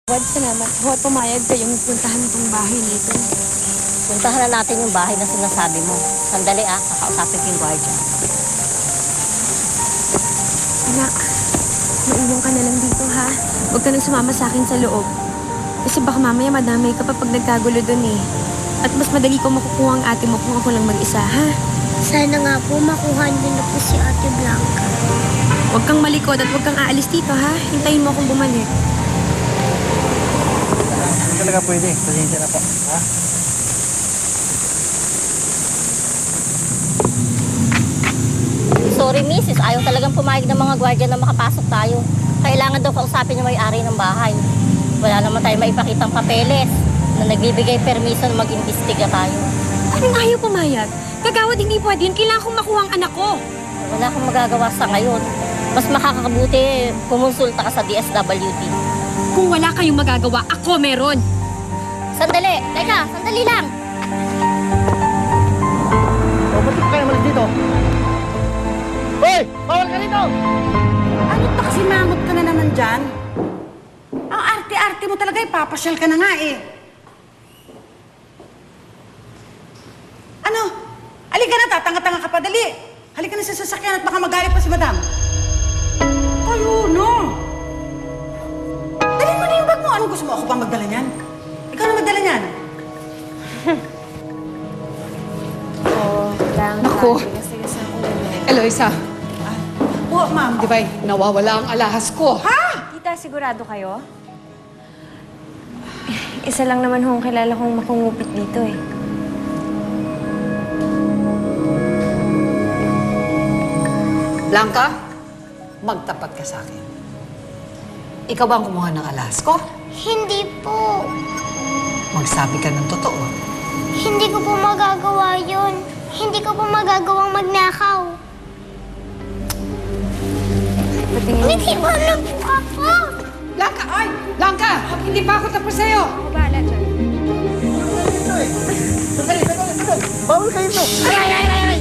Wad, salamat po at pumayag kayong puntahan itong bahay nito. Puntahan na natin yung bahay na sinasabi mo. Sandali kakausapin ko yung guardia. Anak, maiwan ka na lang dito ha. Huwag ka nang sumama sa akin sa loob. Kasi baka mamaya madamay ka pa pag nagkagulo dun eh. At mas madali ko makukuha ang ate mo kung ako lang mag-isa ha. Sana nga po makuha niyo na po si Ate Blanca. Huwag kang malikod at huwag kang aalis dito ha. Hintayin mo akong bumalik. Hindi talaga pwede. Pasensya na po. Ha? Sorry, misis. Ayaw talagang pumayag ng mga guardia na makapasok tayo. Kailangan daw kausapin yung may-ari ng bahay. Wala naman tayo maipakitang papeles na nagbibigay permiso na mag-imbestiga tayo. Anong ayaw pumayag? Kagawad, hindi pwede yun. Kailangan kong makuha ang anak ko. Wala akong magagawa sa ngayon. Mas makakabuti kumonsulta ka sa DSWD. Kung wala kayong magagawa, ako meron. Sandali! Teka, sandali lang! O, ba't kayo malis dito? Hoy! Bawal ka dito! Ano to kasi mangot ka na naman dyan? Ang arte-arte mo talaga, ipapasyal ka na nga eh. Ano? Halika na, tatanga-tanga ka pa, dali. Halika na sa sasakyan at baka magalit pa si madam. Kayo, no? Dali mo na yung bag mo. Anong gusto mo? Ako pa magdala niyan? Ikaw na magdala niyan. Naku. Eloisa, Oo, ma'am. di ba nawawala ang alahas ko? Ha? Tita, sigurado kayo? Isa lang naman hong kilala kong makungupit dito eh. Blanca, magtapat ka sa akin. Ikaw ba ang kumuha ng alahas ko? Hindi po. Magsabi ka ng totoo. Hindi ko po magagawa yun. Hindi ko po magagawang magnakaw. Patingin mo. Hindi mo alam po ako. Blanca! Ay! Blanca! Hindi pa ako tapos sa'yo! Ako bahala dyan. Sandali! Bawal kayo dito! Ay!